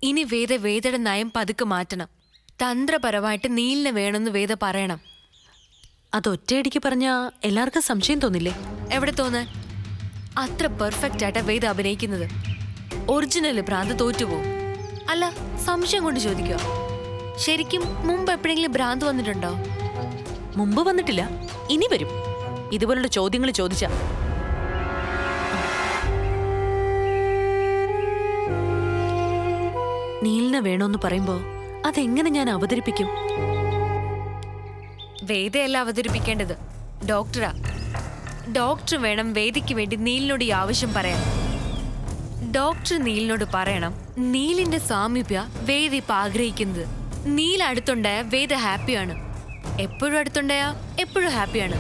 ഇനി വേദയുടെ നയം പതുക്കെ മാറ്റണം. തന്ത്രപരമായിട്ട് നീലിനെ വേണമെന്ന് വേദ പറയണം. അതൊറ്റയടിക്ക് പറഞ്ഞാ എല്ലാവർക്കും സംശയം തോന്നില്ലേ? എവിടെ തോന്നാൻ? അത്ര പെർഫെക്റ്റ് ആയിട്ടാ വേദ അഭിനയിക്കുന്നത്. ഒറിജിനല് ഭ്രാന്ത് തോറ്റുപോകും. അല്ല, സംശയം കൊണ്ട് ചോദിക്കുക, ശരിക്കും മുമ്പ് എപ്പോഴെങ്കിലും ഭ്രാന്ത് വന്നിട്ടുണ്ടോ? മുമ്പ് വന്നിട്ടില്ല, ഇനി വരും. ഇതുപോലുള്ള ചോദ്യങ്ങൾ ചോദിച്ച നീലിനെ വേണോന്ന് പറയുമ്പോ അതെങ്ങനെ ഞാൻ അവതരിപ്പിക്കും? വേദയല്ല അവതരിപ്പിക്കേണ്ടത്, ഡോക്ടറാ. ഡോക്ടർ വേണം വേദിക്ക് വേണ്ടി നീലിനോട് ഈ ആവശ്യം പറയാൻ. ഡോക്ടർ നീലിനോട് പറയണം, നീലിന്റെ സാമീപ്യ വേദ ഇപ്പൊ ആഗ്രഹിക്കുന്നത്. നീൽ അടുത്തുണ്ടായ വേദ ഹാപ്പിയാണ്. എപ്പോഴും അടുത്തുണ്ടായ എപ്പോഴും ഹാപ്പിയാണ്.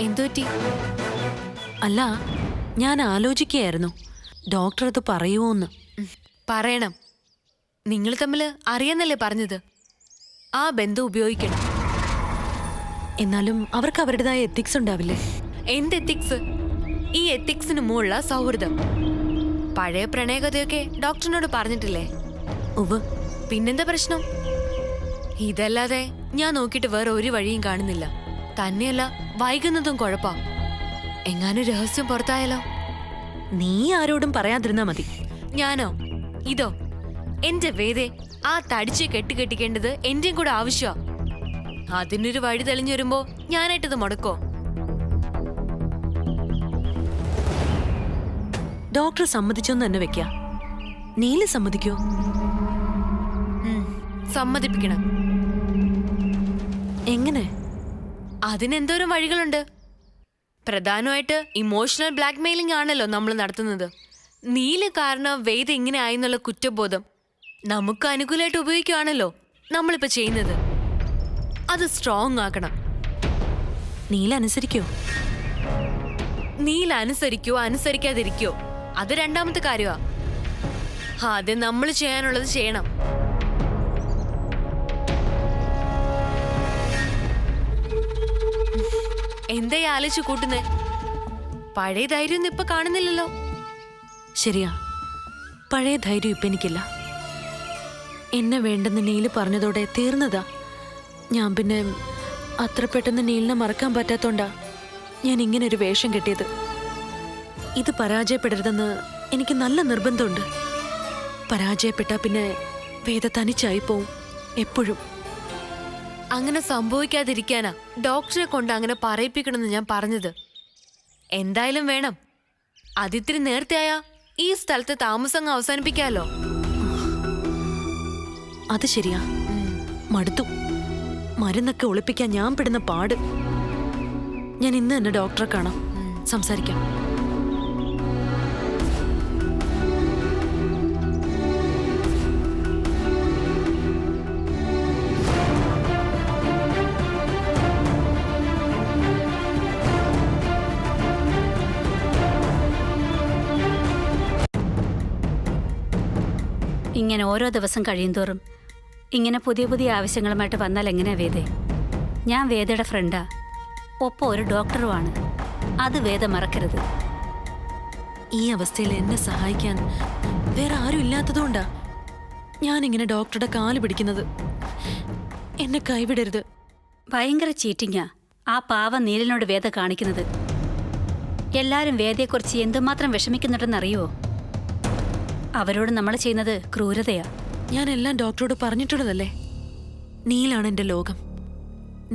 എന്തുപറ്റി? അല്ല, ഞാൻ ആലോചിക്കുകയായിരുന്നു ഡോക്ടർ അത് പറയുമോന്ന്. പറയണം. നിങ്ങൾ തമ്മിൽ അറിയാന്നല്ലേ പറഞ്ഞത്? ആ ബന്ധം ഉപയോഗിക്കണം. എന്നാലും അവർക്ക് അവരുടേതായ എത്തിക്സ് ഉണ്ടാവില്ലേ? എന്ത് എത്തിക്സ്? ഈ എത്തിക്സിന് മുകളിലുള്ള സൗഹൃദം. പഴയ പ്രണയകഥയൊക്കെ ഡോക്ടറിനോട് പറഞ്ഞിട്ടില്ലേ? ഉവ്വ്. പിന്നെന്താ പ്രശ്നം? ഇതല്ലാതെ ഞാൻ നോക്കിയിട്ട് വേറെ ഒരു വഴിയും കാണുന്നില്ല. തന്നെയല്ല, വൈകുന്നതും കുഴപ്പാ. എങ്ങാനും രഹസ്യം പുറത്തായാലോ? നീ ആരോടും പറയാതിരുന്നാ മതി. ഞാനോ? ഇതോ? എന്റെ വേദേ ആ തടിച്ച് കെട്ടിക്കേണ്ടത് എന്റെയും കൂടെ ആവശ്യമാ. അതിനൊരു വഴി തെളിഞ്ഞു വരുമ്പോ ഞാനായിട്ടത് മുടക്കോ? ഡോക്ടർ സമ്മതിച്ചോന്ന് തന്നെ വെക്ക. നീല് സമ്മതിക്കോ? സമ്മതിപ്പിക്കണം. എങ്ങനെ? അതിനെന്തോരം വഴികളുണ്ട്. പ്രധാനമായിട്ട് ഇമോഷണൽ ബ്ലാക്ക് മെയിലിംഗ് ആണല്ലോ നമ്മൾ നടത്തുന്നത്. നീല് കാരണം വേദ ഇങ്ങനെ ആയെന്നുള്ള കുറ്റബോധം നമുക്ക് അനുകൂലമായിട്ട് ഉപയോഗിക്കുകയാണല്ലോ നമ്മളിപ്പോ ചെയ്യുന്നത്. അത് സ്ട്രോങ് ആക്കണം. നീല അനുസരിക്കോ? നീല അനുസരിക്കോ അനുസരിക്കാതിരിക്കോ അത് രണ്ടാമത്തെ കാര്യമാ. ആദ്യം നമ്മൾ ചെയ്യാനുള്ളത് ചെയ്യണം. എന്താ ആലോചിച്ച് കൂട്ടുന്നേ? പഴയ ധൈര്യം ഇപ്പൊ കാണുന്നില്ലല്ലോ. ശരിയാ, പഴയ ധൈര്യം ഇപ്പൊ എനിക്കില്ല. എന്നെ വേണ്ടെന്ന് നീല് പറഞ്ഞതോടെ തീർന്നതാ. ഞാൻ പിന്നെ അത്ര പെട്ടെന്ന് നീലിനെ മറക്കാൻ പറ്റാത്തോണ്ടാ ഞാൻ ഇങ്ങനെ ഒരു വേഷം കെട്ടിയത്. ഇത് പരാജയപ്പെടരുതെന്ന് എനിക്ക് നല്ല നിർബന്ധമുണ്ട്. പരാജയപ്പെട്ടാ പിന്നെ വേദ തനിച്ചായി പോവും എപ്പോഴും. അങ്ങനെ സംഭവിക്കാതിരിക്കാനാ ഡോക്ടറെ കൊണ്ട് അങ്ങനെ പറയിപ്പിക്കണമെന്ന് ഞാൻ പറഞ്ഞത്. എന്തായാലും വേണം. അതിത്തിരി നേരത്തെയായ ഈ സ്ഥലത്ത് താമസം അവസാനിപ്പിക്കാലോ. അത് ശരിയാ, മടുത്തു. മരുന്നൊക്കെ ഒളിപ്പിക്കാൻ ഞാൻ പെടുന്ന പാട്. ഞാൻ ഇന്ന് തന്നെ ഡോക്ടറെ കാണാം, സംസാരിക്കാം. ഇങ്ങനെ ഓരോ ദിവസം കഴിയുന്തോറും ഇങ്ങനെ പുതിയ പുതിയ ആവശ്യങ്ങളുമായിട്ട് വന്നാൽ എങ്ങനെയാ വേദേ? ഞാൻ വേദയുടെ ഫ്രണ്ടാ, ഒപ്പം ഒരു ഡോക്ടറുമാണ്. അത് വേദ മറക്കരുത്. ഈ അവസ്ഥയിൽ എന്നെ സഹായിക്കാൻ വേറെ ആരും ഇല്ലാത്തതുകൊണ്ടാ ഞാനിങ്ങനെ ഡോക്ടറുടെ കാല് പിടിക്കുന്നത്. എന്നെ കൈവിടരുത്. ഭയങ്കര ചീറ്റിങ്ങാ ആ പാവ നീലിനോട് വേദ കാണിക്കുന്നത്. എല്ലാവരും വേദയെക്കുറിച്ച് എന്തുമാത്രം വിഷമിക്കുന്നുണ്ടെന്നറിയുമോ? അവരോട് നമ്മൾ ചെയ്യുന്നത് ക്രൂരതയാ. ഞാൻ എല്ലാം ഡോക്ടറോട് പറഞ്ഞിട്ടുള്ളതല്ലേ. നീലാണ് എൻ്റെ ലോകം.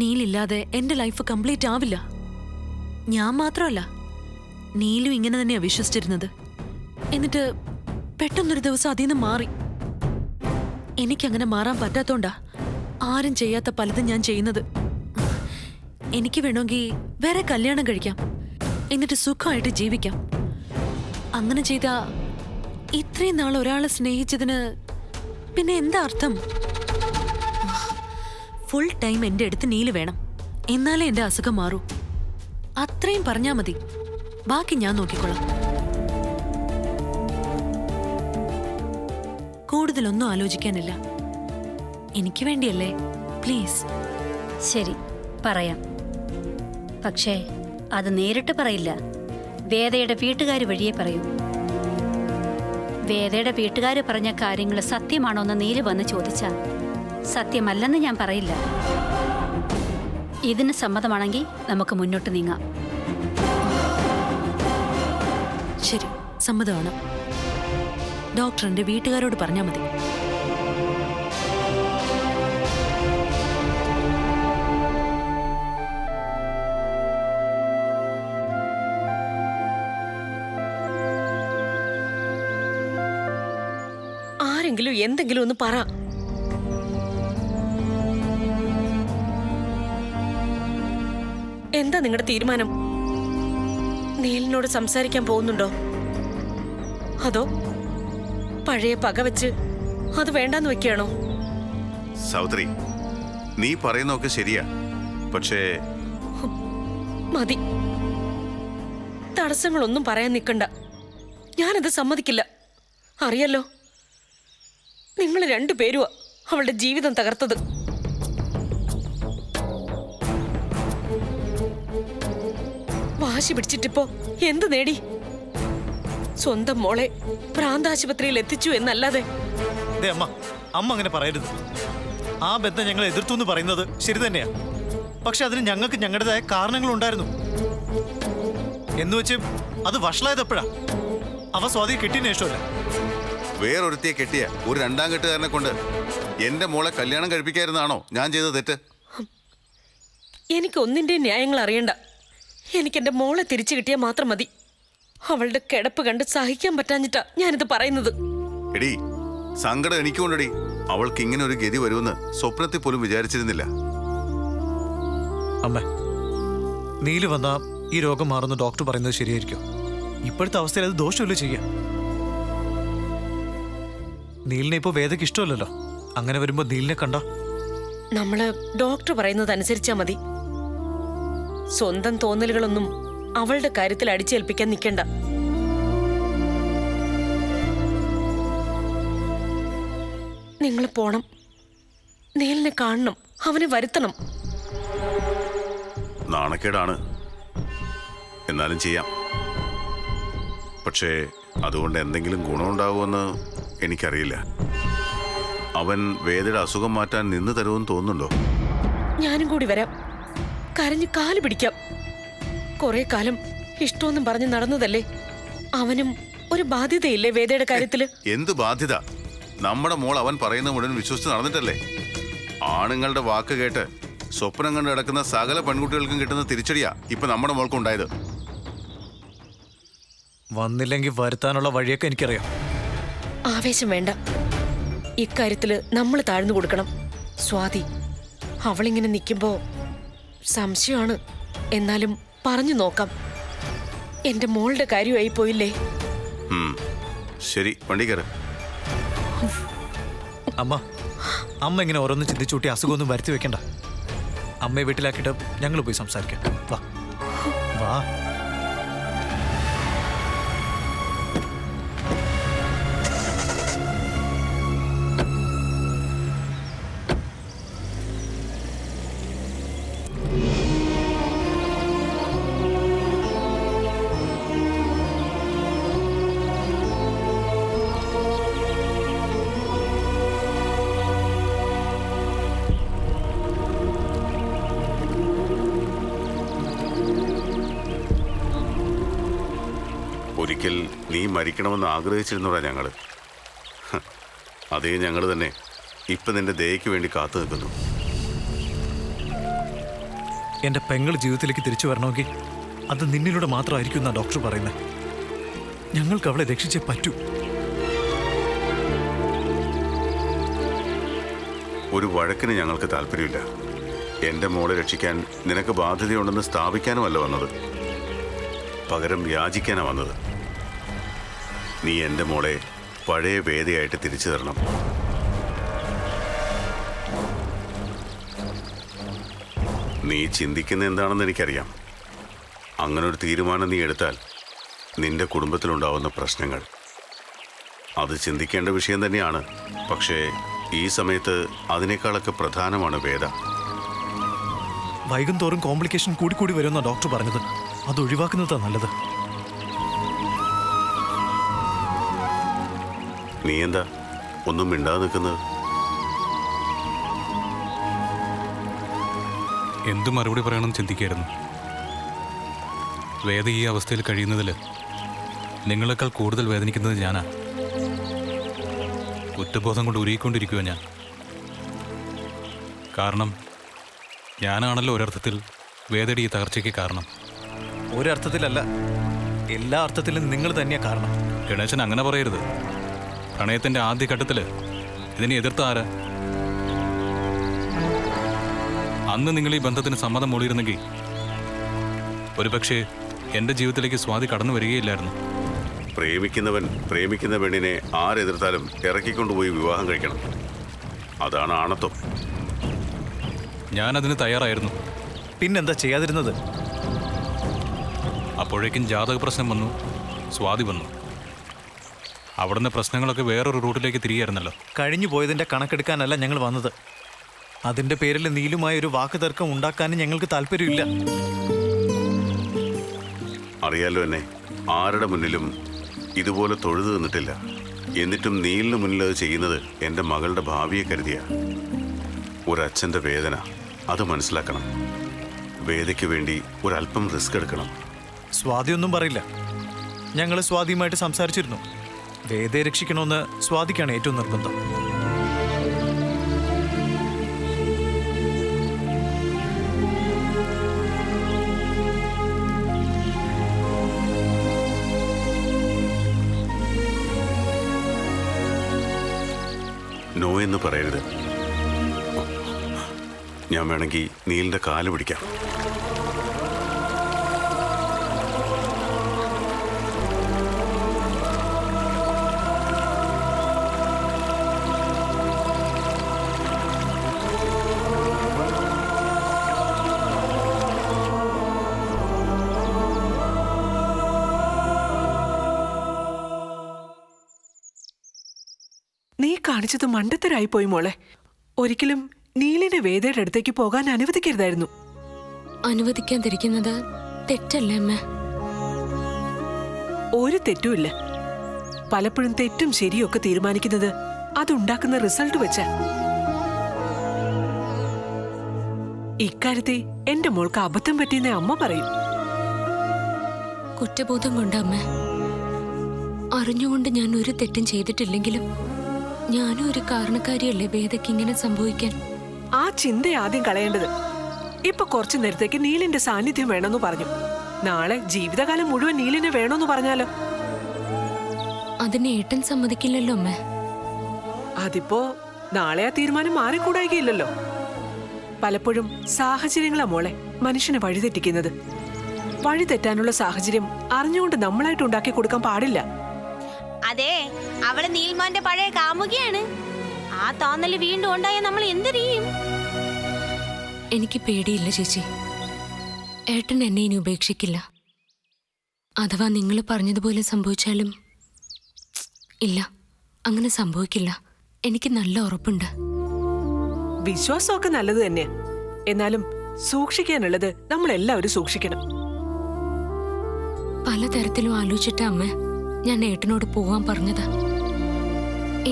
നീലില്ലാതെ എൻ്റെ ലൈഫ് കംപ്ലീറ്റ് ആവില്ല. ഞാൻ മാത്രമല്ല, നീലും ഇങ്ങനെ തന്നെയാ വിശ്വസിച്ചിരുന്നത്. എന്നിട്ട് പെട്ടെന്നൊരു ദിവസം അതിൽ നിന്ന് മാറി. എനിക്കങ്ങനെ മാറാൻ പറ്റാത്തോണ്ടാ ആരും ചെയ്യാത്ത പലതും ഞാൻ ചെയ്യുന്നത്. എനിക്ക് വേണമെങ്കിൽ വേറെ കല്യാണം കഴിക്കാം, എന്നിട്ട് സുഖമായിട്ട് ജീവിക്കാം. അങ്ങനെ ചെയ്താ ഇത്രയും നാൾ ഒരാളെ സ്നേഹിച്ചതിന് പിന്നെ എന്താ അർത്ഥം? ഫുൾ ടൈം എൻ്റെ അടുത്ത് നീല് വേണം, എന്നാലേ എൻ്റെ അസുഖം മാറൂ. അത്രയും പറഞ്ഞാ മതി, ബാക്കി ഞാൻ നോക്കിക്കൊള്ളാം. കൂടുതലൊന്നും ആലോചിക്കാനില്ല. എനിക്ക് വേണ്ടിയല്ലേ, പ്ലീസ്. ശരി, പറയാം. പക്ഷേ അത് നേരിട്ട് പറയില്ല. വേദയുടെ വീട്ടുകാർ വഴിയേ പറയൂ. വേദയുടെ വീട്ടുകാർ പറഞ്ഞ കാര്യങ്ങൾ സത്യമാണോന്ന് നീല് വന്ന് ചോദിച്ചാൽ സത്യമല്ലെന്ന് ഞാൻ പറയില്ല. ഇതിന് സമ്മതമാണെങ്കിൽ നമുക്ക് മുന്നോട്ട് നീങ്ങാം. ശരി, സമ്മതമാണ്. ഡോക്ടർ എന്റെ വീട്ടുകാരോട് പറഞ്ഞാൽ മതി. ആരെങ്കിലും എന്തെങ്കിലും ഒന്ന് പറ. എന്താ നിങ്ങളുടെ തീരുമാനം? നീലിനോട് സംസാരിക്കാൻ പോകുന്നുണ്ടോ? അതോ പഴയ പക വെച്ച് അത് വേണ്ടാന്ന് വെക്കുകയാണോ? സൗത്രി, നീ പറയുന്നതൊക്കെ ശരിയാ. പക്ഷേ മതി, തടസ്സങ്ങളൊന്നും പറയാൻ നിൽക്കണ്ട. ഞാനത് സമ്മതിക്കില്ല. അറിയല്ലോ, നിങ്ങൾ രണ്ടുപേരുവാ അവളുടെ ജീവിതം തകർത്തത്. വാശി പിടിച്ചിട്ടിപ്പോ എന്ത് നേടി? സ്വന്തം മോളെ ഭ്രാന്താശുപത്രിയിൽ എത്തിച്ചു എന്നല്ലാതെ. അമ്മ അമ്മ അങ്ങനെ പറയരുത്. ആ ബന്ധം ഞങ്ങൾ എതിർത്തു എന്ന് പറയുന്നത് ശരി തന്നെയാ. പക്ഷെ അതിന് ഞങ്ങൾക്ക് ഞങ്ങളുടേതായ കാരണങ്ങളുണ്ടായിരുന്നു. എന്നുവെച്ച് അത് വഷളായതെപ്പോഴാ? അവ സ്വാതി കെട്ടിയതിന് ഇഷ്ടമല്ല. വേറൊരുത്തിയെ കെട്ടിയ ഒരു രണ്ടാം കെട്ടുകാരനെ കൊണ്ട് എന്റെ മോളെ കല്യാണം കഴിപ്പിക്കായിരുന്നാണോ ഞാൻ ചെയ്ത തെറ്റ്? എനിക്ക് ഒന്നിന്റെ ന്യായങ്ങൾ അറിയണ്ട. എനിക്ക് എന്റെ മോളെ തിരിച്ചു കിട്ടിയാൽ മാത്രം മതി. അവളുടെ കിടപ്പ് കണ്ട് സഹിക്കാൻ പറ്റാഞ്ഞിട്ടാ ഞാനിത് പറയുന്നത്. എടി, സങ്കടം എനിക്കുകൊണ്ടടി. അവൾക്ക് ഇങ്ങനെ ഒരു ഗതി വരുമെന്ന് സ്വപ്നത്തിൽ പോലും വിചാരിച്ചിരുന്നില്ല. അമ്മ, നീല് വന്നാ ഈ രോഗം മാറുന്ന ഡോക്ടർ പറയുന്നത് ശരിയായിരിക്കും. ഇപ്പോഴത്തെ അവസ്ഥയിൽ അത് ദോഷമില്ല ചെയ്യാം. നീലിനെ ഇപ്പോ വേദയ്ക്ക് ഇഷ്ടമല്ലല്ലോ. അങ്ങനെ വരുമ്പോ നീലിനെ കണ്ട നമ്മള് ഡോക്ടർ പറയുന്നത് അനുസരിച്ചാ മതി. സ്വന്തം തോന്നലുകളൊന്നും അവളുടെ കാര്യത്തിൽ അടിച്ചേൽപ്പിക്കാൻ നിൽക്കണ്ട. നിങ്ങൾ പോണം, നീലിനെ കാണണം, അവനെ വരുത്തണം. നാണക്കേടാണ്, എന്നാലും ചെയ്യാം. പക്ഷേ അതുകൊണ്ട് എന്തെങ്കിലും ഗുണമുണ്ടാവുമെന്ന് എനിക്കറിയില്ല. അവൻ വേദയുടെ അസുഖം മാറ്റാൻ നിന്ന് തരുമെന്ന് തോന്നുന്നുണ്ടോ? ഞാനും കൂടി വരാം. കരഞ്ഞു കാല് പിടിക്കാം. കുറെ കാലം ഇഷ്ടമൊന്നും പറഞ്ഞ് നടന്നതല്ലേ. അവനും ഒരു ബാധ്യതയില്ലേ വേദയുടെ കാര്യത്തില്? എന്ത് ബാധ്യത? നമ്മുടെ മോൾ അവൻ പറയുന്ന മുഴുവൻ വിശ്വസിച്ച് നടന്നിട്ടല്ലേ. ആണുങ്ങളുടെ വാക്ക് കേട്ട് സ്വപ്നം കണ്ട് കിടക്കുന്ന സകല പെൺകുട്ടികൾക്കും കിട്ടുന്ന തിരിച്ചടിയാ ഇപ്പൊ നമ്മുടെ മോൾക്കും ഉണ്ടായത്. വന്നില്ലെങ്കിൽ വരുത്താനുള്ള വഴിയൊക്കെ എനിക്കറിയാം. ആവേശം വേണ്ട. ഇക്കാര്യത്തില് നമ്മൾ താഴ്ന്നു കൊടുക്കണം. സ്വാതി, അവളിങ്ങനെ നിൽക്കുമ്പോ സംശയമാണ്. എന്നാലും പറഞ്ഞു നോക്കാം. എന്റെ മോളുടെ കാര്യമായി പോയില്ലേ? ശരി, വണ്ടി കയറ്. അമ്മ അമ്മ ഇങ്ങനെ ഓരോന്ന് ചിന്തിച്ചൂട്ടി അസുഖമൊന്നും വരുത്തി വെക്കണ്ട. അമ്മയെ വീട്ടിലാക്കിയിട്ട് ഞങ്ങൾ പോയി സംസാരിക്കാം. വാ വാ. ഒരിക്കൽ നീ മരിക്കണമെന്ന് ആഗ്രഹിച്ചിരുന്നോടാ ഞങ്ങള്. അതേ ഞങ്ങൾ തന്നെ ഇപ്പൊ നിന്റെ ദയയ്ക്ക് വേണ്ടി കാത്തു നിൽക്കുന്നു. എന്റെ പെങ്ങൾ ജീവിതത്തിലേക്ക് തിരിച്ചു വരണമെങ്കിൽ അത് നിന്നിലൂടെ മാത്രമായിരിക്കും എന്നാ ഡോക്ടർ പറയുന്നത്. ഞങ്ങൾക്ക് അവളെ രക്ഷിച്ചേ പറ്റൂ. ഒരു വഴക്കിന് ഞങ്ങൾക്ക് താല്പര്യമില്ല. എന്റെ മോളെ രക്ഷിക്കാൻ നിനക്ക് ബാധ്യതയുണ്ടെന്ന് സ്ഥാപിക്കാനുമല്ല വന്നത്, പകരം യാചിക്കാനാ വന്നത്. നീ എൻ്റെ മോളെ പഴയ വേദയായിട്ട് തിരിച്ചു തരണം. നീ ചിന്തിക്കുന്ന എന്താണെന്ന് എനിക്കറിയാം. അങ്ങനൊരു തീരുമാനം നീ എടുത്താൽ നിന്റെ കുടുംബത്തിലുണ്ടാവുന്ന പ്രശ്നങ്ങൾ അത് ചിന്തിക്കേണ്ട വിഷയം തന്നെയാണ്. പക്ഷേ ഈ സമയത്ത് അതിനേക്കാളൊക്കെ പ്രധാനമാണ് വേദ. വൈകും തോറും കോംപ്ലിക്കേഷൻ കൂടി വരുമെന്നാണ് ഡോക്ടർ പറഞ്ഞത്. അത് ഒഴിവാക്കുന്നതാണ് നല്ലത്. നീ എന്താ ഒന്നും മിണ്ടാതെ നിൽക്കുന്നത്? എന്തു മറുപടി പറയണമെന്ന് ചിന്തിക്കായിരുന്നു. വേദ ഈ അവസ്ഥയിൽ കഴിയുന്നതിൽ നിങ്ങളെക്കാൾ കൂടുതൽ വേദനിക്കുന്നത് ഞാനാ. കുറ്റബോധം കൊണ്ട് ഉരുകിക്കൊണ്ടിരിക്കുക ഞാൻ. കാരണം ഞാനാണല്ലോ ഒരർത്ഥത്തിൽ വേദയുടെ ഈ തകർച്ചയ്ക്ക് കാരണം. ഒരർത്ഥത്തിലല്ല, എല്ലാ അർത്ഥത്തിലും നിങ്ങൾ തന്നെയാണ് കാരണം. ഗണേശൻ അങ്ങനെ പറയരുത്. പ്രണയത്തിന്റെ ആദ്യഘട്ടത്തിൽ ഇതിനെ എതിർത്ത ആരാ? അന്ന് നിങ്ങൾ ഈ ബന്ധത്തിന് സമ്മതം മൂളിയിരുന്നെങ്കിൽ ഒരുപക്ഷെ എൻ്റെ ജീവിതത്തിലേക്ക് സ്വാതി കടന്നു വരികയില്ലായിരുന്നു. പ്രേമിക്കുന്നവൻ പ്രേമിക്കുന്ന പെണ്ണിനെ ആരെതിർത്താലും ഇറക്കിക്കൊണ്ടുപോയി വിവാഹം കഴിക്കണം. അതാണ് ആണത്വം. ഞാനതിന് തയ്യാറായിരുന്നു. പിന്നെന്താ ചെയ്യാതിരുന്നത്? അപ്പോഴേക്കും ജാതക പ്രശ്നം വന്നു, സ്വാതി വന്നു. അവിടുന്ന് പ്രശ്നങ്ങളൊക്കെ വേറൊരു റൂട്ടിലേക്ക് തിരികെയായിരുന്നല്ലോ. കഴിഞ്ഞു പോയതിൻ്റെ കണക്കെടുക്കാനല്ല ഞങ്ങൾ വന്നത്. അതിൻ്റെ പേരിൽ നീലുമായ ഒരു വാക്ക് തർക്കം ഉണ്ടാക്കാനും ഞങ്ങൾക്ക് താല്പര്യമില്ല. അറിയാലോ എന്നെ, ആരുടെ മുന്നിലും ഇതുപോലെ തൊഴുതു നിന്നിട്ടില്ല. എന്നിട്ടും നീലിന് മുന്നിൽ അത് ചെയ്യുന്നത് എൻ്റെ മകളുടെ ഭാവിയെ കരുതിയ. ഒരച്ഛൻ്റെ വേദന അത് മനസ്സിലാക്കണം. വേദയ്ക്ക് വേണ്ടി ഒരല്പം റിസ്ക് എടുക്കണം. സ്വാതിയൊന്നും പറയില്ല. ഞങ്ങൾ സ്വാതിയുമായിട്ട് സംസാരിച്ചിരുന്നു. വേദയെ രക്ഷിക്കണമെന്ന് സ്വാതിക്കാണ് ഏറ്റവും നിർബന്ധം. നോ എന്ന് പറയരുത്. ഞാൻ വേണമെങ്കിൽ നീലിൻ്റെ കാല് പിടിക്കാം. നീ കാണിച്ചത് മണ്ടത്തരായി പോയി മോളെ. ഒരിക്കലും നീലിനെ വേദയുടെ അടുത്തേക്ക് പോകാൻ അനുവദിക്കരുതായിരുന്നു. അനുവദിക്കാതിരിക്കുന്നത് തെറ്റല്ലേ അമ്മ? ഒരു തെറ്റുമില്ല. പലപ്പോഴും തെറ്റും ശരിയും ഒക്കെ തീരുമാനിക്കുന്നത് അതുണ്ടാക്കുന്ന റിസൾട്ട് വെച്ച. ഇക്കാര്യത്തെ എന്റെ മോൾക്ക് അബദ്ധം പറ്റിയെന്ന് അമ്മ പറയും. കുറ്റബോധം കൊണ്ട് അമ്മ. അറിഞ്ഞുകൊണ്ട് ഞാൻ ഒരു തെറ്റും ചെയ്തിട്ടില്ലെങ്കിലും ഞാനും ഒരു കാരണക്കാരിയല്ലേ വേദയ്ക്ക് ഇങ്ങനെ സംഭവിക്കാൻ. ആ ചിന്ത ആദ്യം കളയേണ്ടത്. ഇപ്പൊ കുറച്ചു നേരത്തേക്ക് നീലിന്റെ സാന്നിധ്യം വേണമെന്ന് പറഞ്ഞു. നാളെ ജീവിതകാലം മുഴുവൻ നീലിനെ വേണമെന്ന് പറഞ്ഞാലോ? അതിന് ഏട്ടൻ സമ്മതിക്കില്ലല്ലോ അമ്മ. അതിപ്പോ നാളെ ആ തീരുമാനം മാറിക്കൂടായികയില്ലല്ലോ. പലപ്പോഴും സാഹചര്യങ്ങളാ മോളെ മനുഷ്യനെ വഴിതെറ്റിക്കുന്നത്. വഴിതെറ്റാനുള്ള സാഹചര്യം അറിഞ്ഞുകൊണ്ട് നമ്മളായിട്ട് ഉണ്ടാക്കി കൊടുക്കാൻ പാടില്ല. അതെ, അവള് നീൽമോന്റെ പഴയ കാമുകിയാണ്. ആ തോന്നല് വീണ്ടും ഉണ്ടായ നമ്മൾ എന്ത് ചെയ്യും? എനിക്ക് പേടിയില്ല ചേച്ചി. ഏട്ടൻ എന്നെ ഇനി ഉപേക്ഷിക്കില്ല. അഥവാ നിങ്ങൾ പറഞ്ഞതുപോലെ സംഭവിച്ചാലും ഇല്ല, അങ്ങനെ സംഭവിക്കില്ല. എനിക്ക് നല്ല ഉറപ്പുണ്ട്. വിശ്വാസമൊക്കെ നല്ലത് തന്നെ. എന്നാലും സൂക്ഷിക്കാനുള്ളത് നമ്മൾ എല്ലാവരും സൂക്ഷിക്കണം. പലതരത്തിലും ആലോചിച്ചിട്ട അമ്മ ഞാൻ ഏട്ടനോട് പോവാൻ പറഞ്ഞതാ.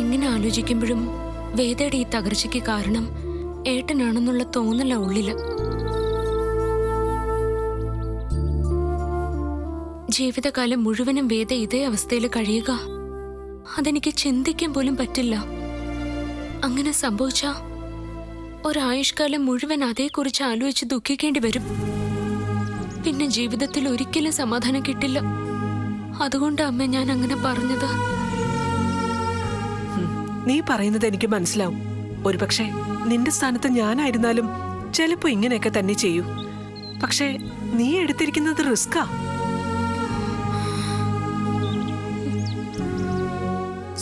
എങ്ങനെ ആലോചിക്കുമ്പോഴും വേദയുടെ ഈ തകർച്ചയ്ക്ക് കാരണം ഏട്ടനാണെന്നുള്ള തോന്നല ഉള്ളില്. ജീവിതകാലം മുഴുവനും വേദ ഇതേ അവസ്ഥയിൽ കഴിയുക, അതെനിക്ക് ചിന്തിക്കാൻ പോലും പറ്റില്ല. അങ്ങനെ സംഭവിച്ചാ ഒരായുഷ്കാലം മുഴുവൻ അതേക്കുറിച്ച് ആലോചിച്ച് ദുഃഖിക്കേണ്ടി വരും. പിന്നെ ജീവിതത്തിൽ ഒരിക്കലും സമാധാനം കിട്ടില്ല. അതുകൊണ്ട് അമ്മ ഞാൻ അങ്ങനെ പറഞ്ഞത്. നീ പറയുന്നത് എനിക്ക് മനസ്സിലാവും. ഒരുപക്ഷെ നിന്റെ സ്ഥാനത്ത് ഞാനായിരുന്നാലും ചിലപ്പോ ഇങ്ങനെയൊക്കെ തന്നെ ചെയ്യൂ. പക്ഷേ നീ എടുത്തിരിക്കുന്നത് റിസ്കാ.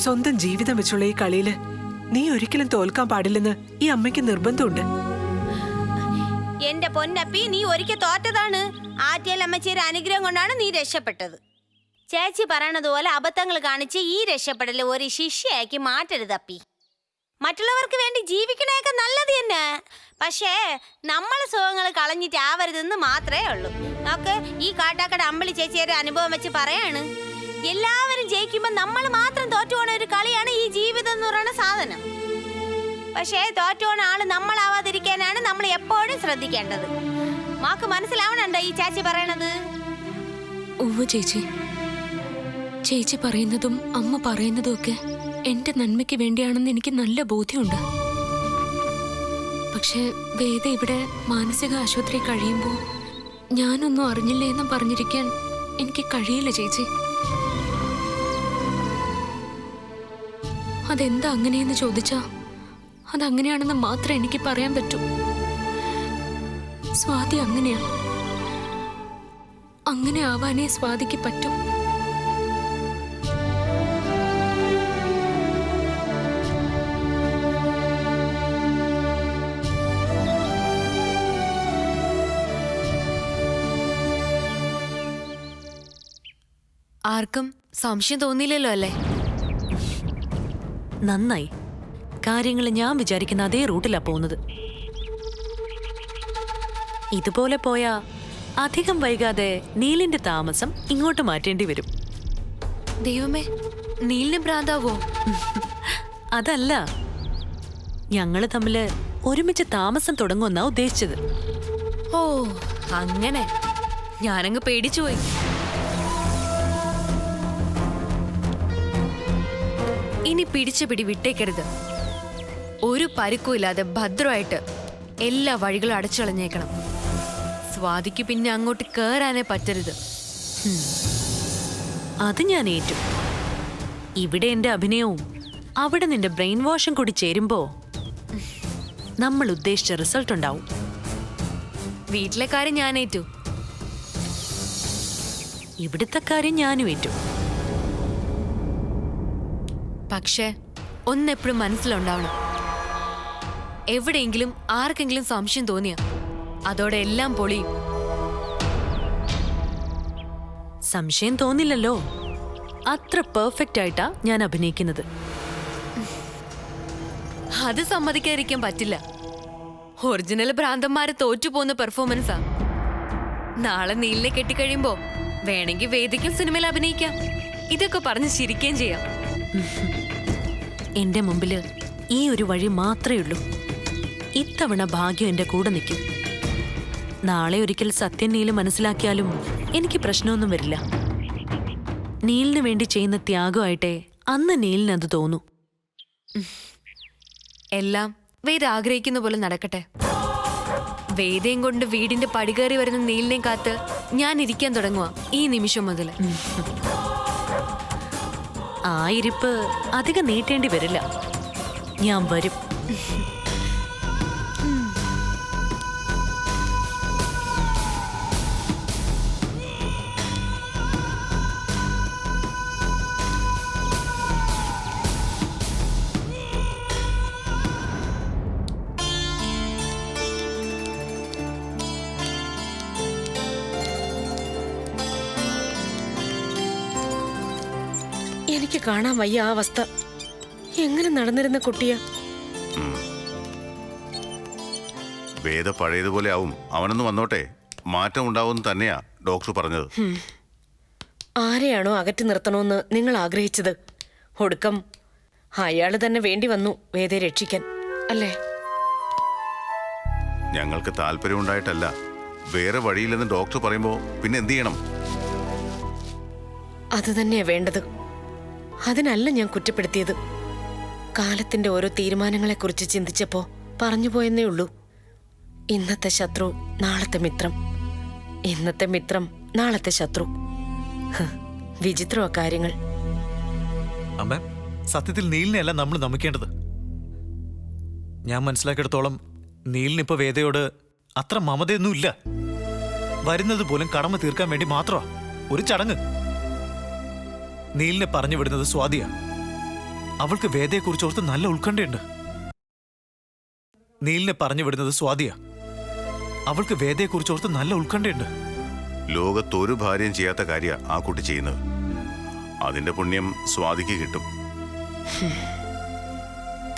സ്വന്തം ജീവിതം വെച്ചുള്ള ഈ കളിയില് നീ ഒരിക്കലും തോൽക്കാൻ പാടില്ലെന്ന് ഈ അമ്മയ്ക്ക് നിർബന്ധമുണ്ട്. എന്റെ പൊന്നപ്പി, നീ ഒരിക്കൽ തോറ്റതാണ്. ആറ്റിയൽ അമ്മച്ചിയുടെ അനുഗ്രഹം കൊണ്ടാണ് നീ രക്ഷപ്പെട്ടത്. ചേച്ചി പറയണതുപോലെ അബദ്ധങ്ങൾ കാണിച്ച് ഈ രക്ഷപ്പെടൽ ഒരു ശിക്ഷയാക്കി മാറ്റരുതപ്പി. മറ്റുള്ളവർക്ക് വേണ്ടി ജീവിക്കണേക്കെ നല്ലത് തന്നെ, പക്ഷേ നമ്മളെ സുഖങ്ങൾ കളഞ്ഞിട്ടാവരുതെന്ന് മാത്രമേ ഉള്ളൂ. നമുക്ക് ഈ കാട്ടാക്കട അമ്പിളി ചേച്ചിയുടെ അനുഭവം വെച്ച് പറയാണ്, എല്ലാവരും ജയിക്കുമ്പോൾ നമ്മൾ മാത്രം തോറ്റുപോണ ഒരു കളിയാണ് ഈ ജീവിതം എന്ന് പറയുന്ന സാധനം. പക്ഷേ തോറ്റുപോണ ആള് നമ്മളാവാതിരിക്കാനാണ് നമ്മൾ എപ്പോഴും ശ്രദ്ധിക്കേണ്ടത്. മാക്ക് മനസ്സിലാവണുണ്ടോ ഈ ചേച്ചി പറയണത്? ഉവ്വ് ചേച്ചി, ചേച്ചി പറയുന്നതും അമ്മ പറയുന്നതും ഒക്കെ എന്റെ നന്മയ്ക്ക് വേണ്ടിയാണെന്ന് എനിക്ക് നല്ല ബോധ്യമുണ്ട്. പക്ഷെ വേദ ഇവിടെ മാനസിക ആശുപത്രി കഴിയുമ്പോൾ ഞാനൊന്നും അറിഞ്ഞില്ലേ എന്ന് പറഞ്ഞിരിക്കാൻ എനിക്ക് കഴിയില്ല ചേച്ചി. അതെന്താ അങ്ങനെയെന്ന് ചോദിച്ചാ അതങ്ങനെയാണെന്ന് മാത്രമേ എനിക്ക് പറയാൻ പറ്റൂ. സ്വാതി അങ്ങനെയാ, അങ്ങനെ ആവാനേ സ്വാതിക്ക് പറ്റും. ആർക്കും സംശയം തോന്നിയില്ലല്ലോ അല്ലേ? നന്നായി. കാര്യങ്ങൾ ഞാൻ വിചാരിക്കുന്ന അതേ റൂട്ടിലാ പോകുന്നത്. ഇതുപോലെ പോയാ അധികം വൈകാതെ നീലിന്റെ താമസം ഇങ്ങോട്ട് മാറ്റേണ്ടി വരും. ദൈവമേ, നീലിന് ഭ്രാന്താവോ? അതല്ല, ഞങ്ങള് തമ്മില് ഒരുമിച്ച് താമസം തുടങ്ങുമെന്നാ ഉദ്ദേശിച്ചത്. ഓ അങ്ങനെ, ഞാനങ്ങ് പേടിച്ചുപോയി. ഇനി പിടിച്ച പിടി വിട്ടേക്കരുത്. ഒരു പരുക്കും ഇല്ലാതെ ഭദ്രമായിട്ട് എല്ലാ വഴികളും അടച്ചുകളഞ്ഞേക്കണം. സ്വാതിക്ക് പിന്നെ അങ്ങോട്ട് കേറാനേ പറ്റരുത്. അത് ഞാൻ ഏറ്റു. ഇവിടെ എന്റെ അഭിനയവും അവിടെ നിന്റെ ബ്രെയിൻ വാഷും കൂടി ചേരുമ്പോ നമ്മൾ ഉദ്ദേശിച്ച റിസൾട്ട് ഉണ്ടാവും. വീട്ടിലെ കാര്യം ഞാൻ ഏറ്റു. ഇവിടുത്തെ കാര്യം ഞാനും ഏറ്റു. പക്ഷേ ഒന്നെപ്പോഴും മനസ്സിലുണ്ടാവണം, എവിടെയെങ്കിലും ആർക്കെങ്കിലും സംശയം തോന്നിയ അതോടെ എല്ലാം പൊളിയും. സംശയം തോന്നില്ലല്ലോ. അത്ര പെർഫെക്റ്റ് ആയിട്ടാ ഞാൻ അഭിനയിക്കുന്നത്. അത് സമ്മതിക്കാതിരിക്കാൻ പറ്റില്ല. ഒറിജിനൽ ഭ്രാന്തന്മാര് തോറ്റുപോകുന്ന പെർഫോമൻസാ. നാളെ നീലിനെ കെട്ടിക്കഴിയുമ്പോ വേണമെങ്കിൽ വേദിക്കും സിനിമയിൽ അഭിനയിക്കാം. ഇതൊക്കെ പറഞ്ഞ് ചിരിക്കുകയും ചെയ്യാം. എന്റെ മുമ്പില് ഈ ഒരു വഴി മാത്രമേ ഉള്ളൂ. ഇത്തവണ ഭാഗ്യം എന്റെ കൂടെ നിൽക്കും. നാളെ ഒരിക്കൽ സത്യം നീല് മനസ്സിലാക്കിയാലും എനിക്ക് പ്രശ്നമൊന്നും വരില്ല. നീലിന് വേണ്ടി ചെയ്യുന്ന ത്യാഗമായിട്ടേ അന്ന് നീലിന് അത് തോന്നൂ. എല്ലാം വേദ ആഗ്രഹിക്കുന്ന പോലെ നടക്കട്ടെ. വേദയും കൊണ്ട് വീടിന്റെ പടികേറി വരുന്ന നീലിനെയും കാത്ത് ഞാൻ ഇരിക്കാൻ തുടങ്ങുക ഈ നിമിഷം മുതൽ. ആ ഇരിപ്പ് അധികം നീട്ടേണ്ടി വരില്ല. ഞാൻ വരും. എനിക്ക് കാണാൻ വയ്യ ആ അവസ്ഥ. എങ്ങനെ നടന്നിരുന്ന കുട്ടിയാ. വേദ പഴയതുപോലെ ആവും. അവനൊന്ന് വന്നോട്ടെ, മാറ്റം ഉണ്ടാവും തന്നെയാ ഡോക്ടർ പറഞ്ഞത്. ആരെയാണോ അകറ്റി നിർത്തണമെന്ന് നിങ്ങൾ ആഗ്രഹിച്ചത്, ഒടുക്കം അയാള് തന്നെ വേണ്ടി വന്നു വേദയെ രക്ഷിക്കാൻ, അല്ലേ? ഞങ്ങൾക്ക് താല്പര്യമുണ്ടായിട്ടല്ല, വേറെ വഴിയില്ലെന്ന് ഡോക്ടർ പറയുമ്പോ പിന്നെ എന്ത് ചെയ്യണം? അത് തന്നെയാ വേണ്ടത്. അതിനല്ല ഞാൻ കുറ്റപ്പെടുത്തിയത്. കാലത്തിന്റെ ഓരോ തീരുമാനങ്ങളെക്കുറിച്ച് ചിന്തിച്ചപ്പോ പറഞ്ഞു പോയെന്നേ ഉള്ളൂ. ഇന്നത്തെ ശത്രു നാളത്തെ മിത്രം, ഇന്നത്തെ മിത്രം നാളത്തെ ശത്രു. വിചിത്രമാ കാര്യങ്ങൾ. അമ്മ, സത്യത്തിൽ നീലിനെയല്ല നമ്മൾ നമിക്കേണ്ടത്. ഞാൻ മനസ്സിലാക്കിയെടുത്തോളം നീലിനിപ്പോ വേദയോട് അത്ര മമതയൊന്നുമില്ല. വരുന്നത് പോലും കടമ തീർക്കാൻ വേണ്ടി മാത്രമാ, ഒരു ചടങ്ങ്. നീലിനെ പറഞ്ഞു വിടുന്നത് സ്വാതിയാ. അവൾക്ക് വേദയെക്കുറിച്ച് ഓർത്ത് നല്ല ഉത്കണ്ഠയുണ്ട്. നീലിനെ പറഞ്ഞു വിടുന്നത് സ്വാതിയാ. അവൾക്ക് വേദയെക്കുറിച്ച് ഓർത്ത് നല്ല ഉത്കണ്ഠയുണ്ട്. ലോകത്തൊരു ഭാര്യയും ചെയ്യാത്ത കാര്യ ആ കുട്ടി ചെയ്യുന്നത്. അതിന്റെ പുണ്യം സ്വാതിക്ക് കിട്ടും.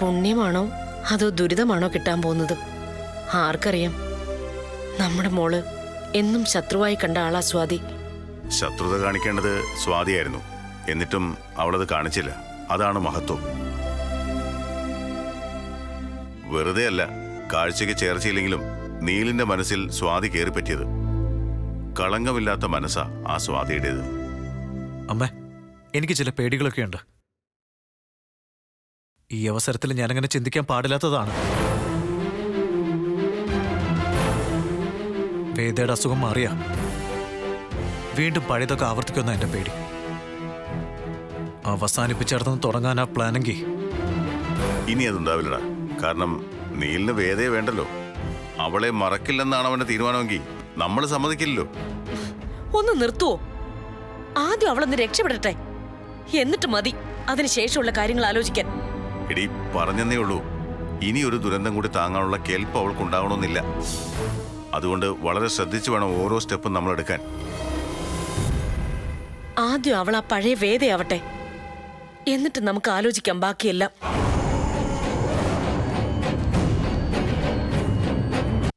പുണ്യമാണോ അതോ ദുരിതമാണോ കിട്ടാൻ പോകുന്നത് ആർക്കറിയാം. നമ്മുടെ മോള് എന്നും ശത്രുവായി കണ്ട ആളാ സ്വാതി. ശത്രുത കാണിക്കേണ്ടത് സ്വാതിയായിരുന്നു. എന്നിട്ടും അവളത് കാണിച്ചില്ല. അതാണ് മഹത്വം. വെറുതെ അല്ല കാഴ്ചയ്ക്ക് ചേർച്ചയില്ലെങ്കിലും നീലിന്റെ മനസ്സിൽ സ്വാതി കയറിപ്പറ്റിയത്. കളങ്കമില്ലാത്ത മനസ്സാ ആ സ്വാതിയുടേത്. അമ്മേ, എനിക്ക് ചില പേടികളൊക്കെ ഉണ്ട്. ഈ അവസരത്തിൽ ഞാനങ്ങനെ ചിന്തിക്കാൻ പാടില്ലാത്തതാണ്. വേദയുടെ അസുഖം മാറിയ വീണ്ടും പഴയതൊക്കെ ആവർത്തിക്കുന്ന എന്റെ പേടി. അവസാനിപ്പിച്ചെടുത്തുനിന്ന് തുടങ്ങാൻ ആ പ്ലാനെങ്കിൽ ഇനി അതുണ്ടാവില്ലടാ. കാരണം നീലിന് വേദയെ വേണ്ടല്ലോ. അവളെ മറക്കില്ലെന്നാണ് അവന്റെ തീരുമാനമെങ്കിൽ നമ്മൾ സമ്മതിക്കില്ലല്ലോ. ഒന്ന് നിർത്തുവോ? ആദ്യം അവളൊന്ന് രക്ഷപ്പെടട്ടെ, എന്നിട്ട് മതി അതിനുശേഷമുള്ള കാര്യങ്ങൾ ആലോചിക്കാൻ. എടി, പറഞ്ഞെന്നേ ഉള്ളൂ. ഇനി ഒരു ദുരന്തം കൂടി താങ്ങാനുള്ള കെൽപ്പ് അവൾക്കുണ്ടാവണമെന്നില്ല. അതുകൊണ്ട് വളരെ ശ്രദ്ധിച്ചു വേണം ഓരോ സ്റ്റെപ്പും നമ്മൾ എടുക്കാൻ. ആദ്യം അവൾ ആ പഴയ വേദയാവട്ടെ, എന്നിട്ട് നമുക്ക് ആലോചിക്കാം ബാക്കിയെല്ലാം.